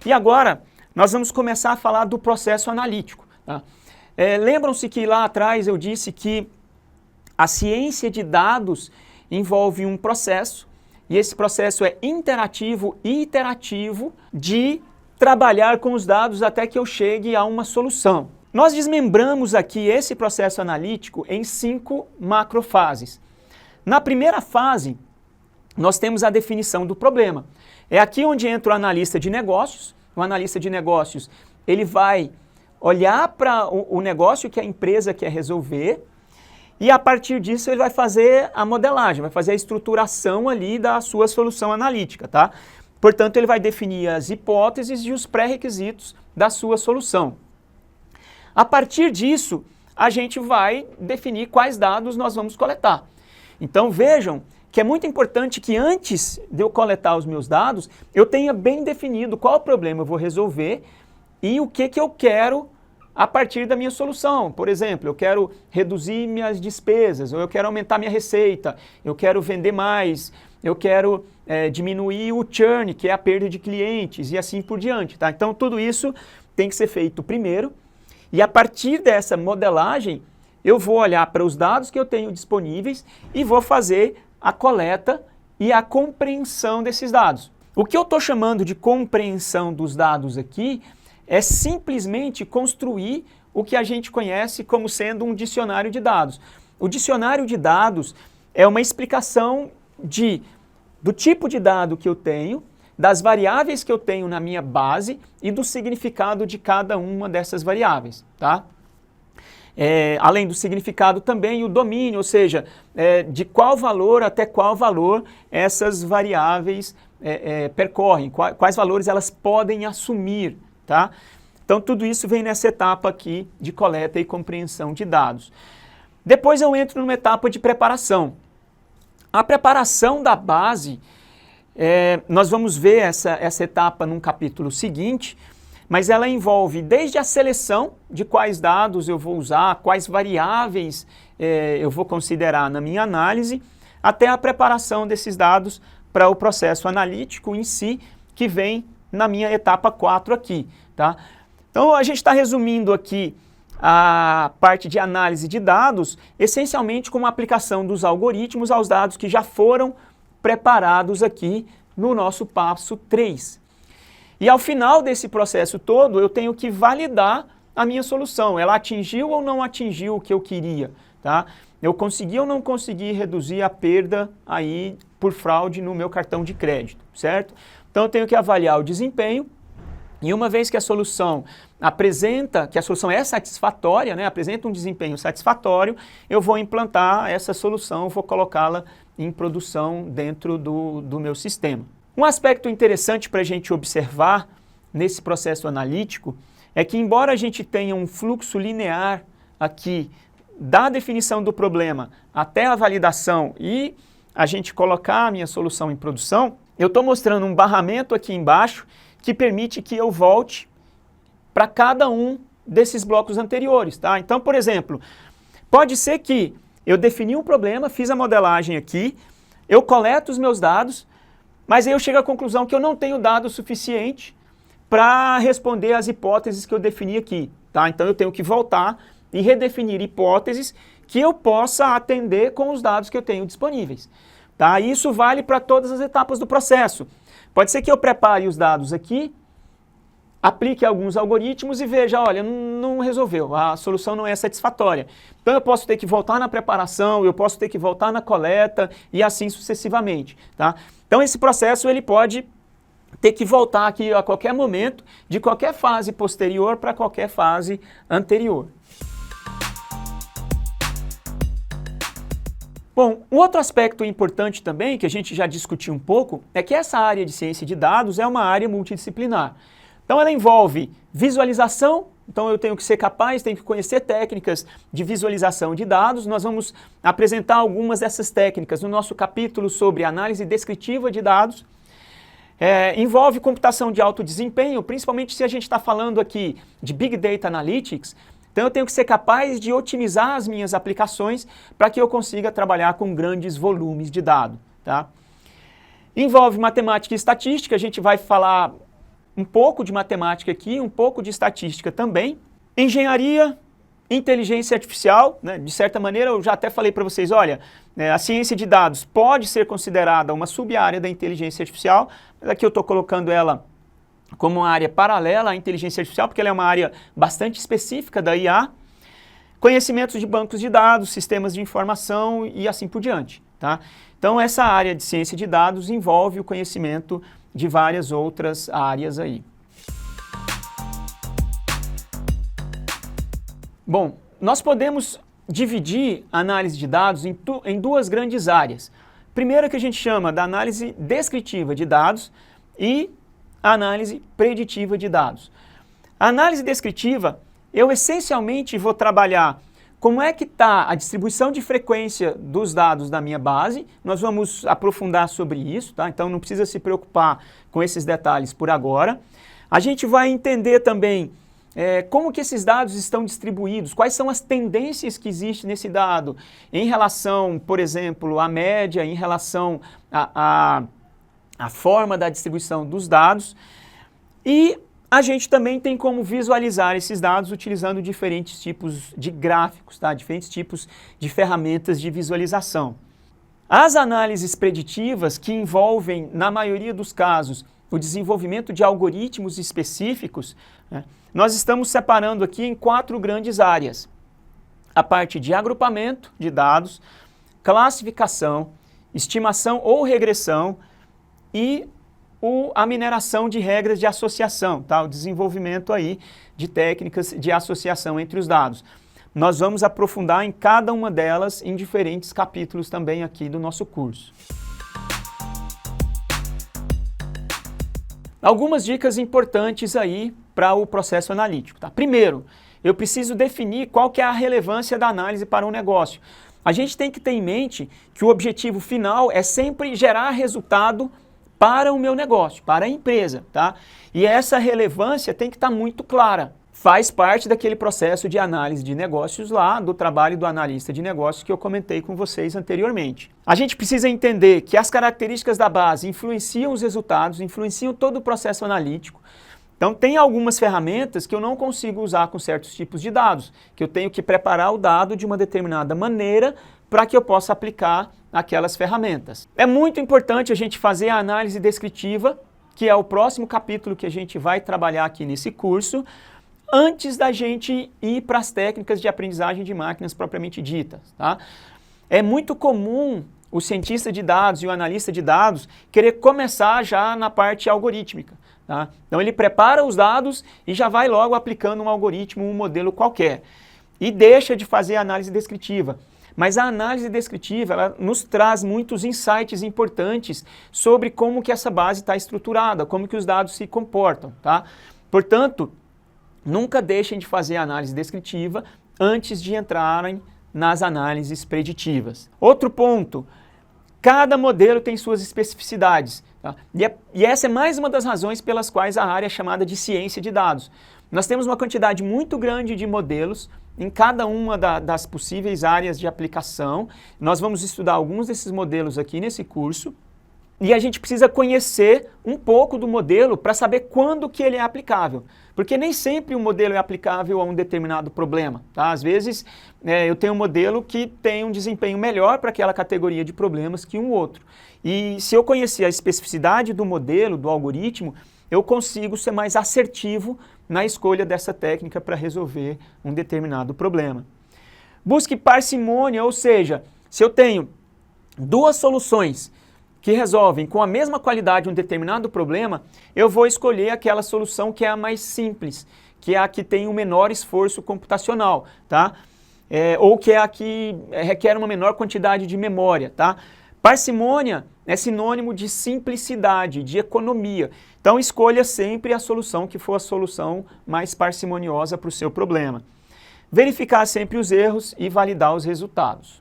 E agora, nós vamos começar a falar do processo analítico. Tá? Lembram-se que lá atrás eu disse que a ciência de dados envolve um processo, e esse processo é interativo e iterativo de trabalhar com os dados até que eu chegue a uma solução. Nós desmembramos aqui esse processo analítico em 5 macrofases. Na primeira fase, nós temos a definição do problema. É aqui onde entra o analista de negócios. O analista de negócios, ele vai olhar para o negócio que a empresa quer resolver e a partir disso ele vai fazer a modelagem, vai fazer a estruturação ali da sua solução analítica, tá? Portanto, ele vai definir as hipóteses e os pré-requisitos da sua solução. A partir disso, a gente vai definir quais dados nós vamos coletar. Então vejam que é muito importante que antes de eu coletar os meus dados, eu tenha bem definido qual problema eu vou resolver e o que eu quero a partir da minha solução. Por exemplo, eu quero reduzir minhas despesas, ou eu quero aumentar minha receita, eu quero vender mais, eu quero diminuir o churn, que é a perda de clientes, e assim por diante. Tá? Então tudo isso tem que ser feito primeiro, e a partir dessa modelagem, eu vou olhar para os dados que eu tenho disponíveis e vou fazer a coleta e a compreensão desses dados. O que eu estou chamando de compreensão dos dados aqui é simplesmente construir o que a gente conhece como sendo um dicionário de dados. O dicionário de dados é uma explicação do tipo de dado que eu tenho, das variáveis que eu tenho na minha base e do significado de cada uma dessas variáveis, tá? Além do significado também o domínio, ou seja, de qual valor até qual valor essas variáveis percorrem, quais valores elas podem assumir, tá? Então tudo isso vem nessa etapa aqui de coleta e compreensão de dados. Depois eu entro numa etapa de preparação. A preparação da base, nós vamos ver essa etapa num capítulo seguinte, mas ela envolve desde a seleção de quais dados eu vou usar, quais variáveis eu vou considerar na minha análise, até a preparação desses dados para o processo analítico em si, que vem na minha etapa 4 aqui. Tá? Então a gente está resumindo aqui a parte de análise de dados, essencialmente com a aplicação dos algoritmos aos dados que já foram preparados aqui no nosso passo 3. E ao final desse processo todo, eu tenho que validar a minha solução. Ela atingiu ou não atingiu o que eu queria, tá? Eu consegui ou não consegui reduzir a perda aí por fraude no meu cartão de crédito, certo? Então eu tenho que avaliar o desempenho e uma vez que a solução que a solução é satisfatória, né, apresenta um desempenho satisfatório, eu vou implantar essa solução, vou colocá-la em produção dentro do meu sistema. Um aspecto interessante para a gente observar nesse processo analítico é que, embora a gente tenha um fluxo linear aqui da definição do problema até a validação e a gente colocar a minha solução em produção, eu estou mostrando um barramento aqui embaixo que permite que eu volte para cada um desses blocos anteriores. Tá? Então, por exemplo, pode ser que eu defini um problema, fiz a modelagem aqui, eu coleto os meus dados, mas aí eu chego à conclusão que eu não tenho dado suficiente para responder às hipóteses que eu defini aqui. Tá? Então eu tenho que voltar e redefinir hipóteses que eu possa atender com os dados que eu tenho disponíveis. Tá? Isso vale para todas as etapas do processo. Pode ser que eu prepare os dados aqui, aplique alguns algoritmos e veja, olha, não resolveu, a solução não é satisfatória. Então eu posso ter que voltar na preparação, eu posso ter que voltar na coleta e assim sucessivamente. Tá? Então esse processo ele pode ter que voltar aqui a qualquer momento, de qualquer fase posterior para qualquer fase anterior. Bom, um outro aspecto importante também, que a gente já discutiu um pouco, é que essa área de ciência de dados é uma área multidisciplinar. Então ela envolve visualização, então eu tenho que ser capaz, tenho que conhecer técnicas de visualização de dados. Nós vamos apresentar algumas dessas técnicas no nosso capítulo sobre análise descritiva de dados. Envolve computação de alto desempenho, principalmente se a gente está falando aqui de Big Data Analytics. Então eu tenho que ser capaz de otimizar as minhas aplicações para que eu consiga trabalhar com grandes volumes de dados. Tá? Envolve matemática e estatística, a gente vai falar um pouco de matemática aqui, um pouco de estatística também. Engenharia, inteligência artificial, né? De certa maneira eu já até falei para vocês, olha, a ciência de dados pode ser considerada uma sub-área da inteligência artificial, mas aqui eu estou colocando ela como uma área paralela à inteligência artificial, porque ela é uma área bastante específica da IA. Conhecimentos de bancos de dados, sistemas de informação e assim por diante, tá? Então essa área de ciência de dados envolve o conhecimento de várias outras áreas aí. Bom, nós podemos dividir a análise de dados em duas grandes áreas. Primeiro que a gente chama da análise descritiva de dados e a análise preditiva de dados. A análise descritiva, eu essencialmente vou trabalhar como é que está a distribuição de frequência dos dados da minha base. Nós vamos aprofundar sobre isso, tá? Então não precisa se preocupar com esses detalhes por agora. A gente vai entender também como que esses dados estão distribuídos, quais são as tendências que existem nesse dado em relação, por exemplo, à média, em relação à forma da distribuição dos dados. E a gente também tem como visualizar esses dados utilizando diferentes tipos de gráficos, tá? Diferentes tipos de ferramentas de visualização. As análises preditivas, que envolvem, na maioria dos casos, o desenvolvimento de algoritmos específicos, né? Nós estamos separando aqui em 4 grandes áreas. A parte de agrupamento de dados, classificação, estimação ou regressão e a mineração de regras de associação, tá? O desenvolvimento aí de técnicas de associação entre os dados. Nós vamos aprofundar em cada uma delas em diferentes capítulos também aqui do nosso curso. Algumas dicas importantes aí para o processo analítico, tá? Primeiro, eu preciso definir qual que é a relevância da análise para o negócio. A gente tem que ter em mente que o objetivo final é sempre gerar resultado para o meu negócio, para a empresa, tá? E essa relevância tem que estar muito clara. Faz parte daquele processo de análise de negócios lá, do trabalho do analista de negócios que eu comentei com vocês anteriormente. A gente precisa entender que as características da base influenciam os resultados, influenciam todo o processo analítico. Então tem algumas ferramentas que eu não consigo usar com certos tipos de dados, que eu tenho que preparar o dado de uma determinada maneira para que eu possa aplicar aquelas ferramentas. É muito importante a gente fazer a análise descritiva, que é o próximo capítulo que a gente vai trabalhar aqui nesse curso, antes da gente ir para as técnicas de aprendizagem de máquinas propriamente ditas, tá? É muito comum o cientista de dados e o analista de dados querer começar já na parte algorítmica, tá? Então ele prepara os dados e já vai logo aplicando um algoritmo, um modelo qualquer, e deixa de fazer a análise descritiva. Mas a análise descritiva, ela nos traz muitos insights importantes sobre como que essa base está estruturada, como que os dados se comportam, tá? Portanto, nunca deixem de fazer a análise descritiva antes de entrarem nas análises preditivas. Outro ponto, cada modelo tem suas especificidades, tá? E essa é mais uma das razões pelas quais a área é chamada de ciência de dados. Nós temos uma quantidade muito grande de modelos em cada uma das possíveis áreas de aplicação. Nós vamos estudar alguns desses modelos aqui nesse curso. E a gente precisa conhecer um pouco do modelo para saber quando que ele é aplicável. Porque nem sempre um modelo é aplicável a um determinado problema, tá? Às vezes eu tenho um modelo que tem um desempenho melhor para aquela categoria de problemas que um outro. E se eu conhecer a especificidade do modelo, do algoritmo, eu consigo ser mais assertivo na escolha dessa técnica para resolver um determinado problema. Busque parcimônia, ou seja, se eu tenho duas soluções que resolvem com a mesma qualidade um determinado problema, eu vou escolher aquela solução que é a mais simples, que é a que tem o menor esforço computacional, tá? Ou que é a que requer uma menor quantidade de memória, tá? Parcimônia é sinônimo de simplicidade, de economia. Então escolha sempre a solução que for a solução mais parcimoniosa para o seu problema. Verificar sempre os erros e validar os resultados.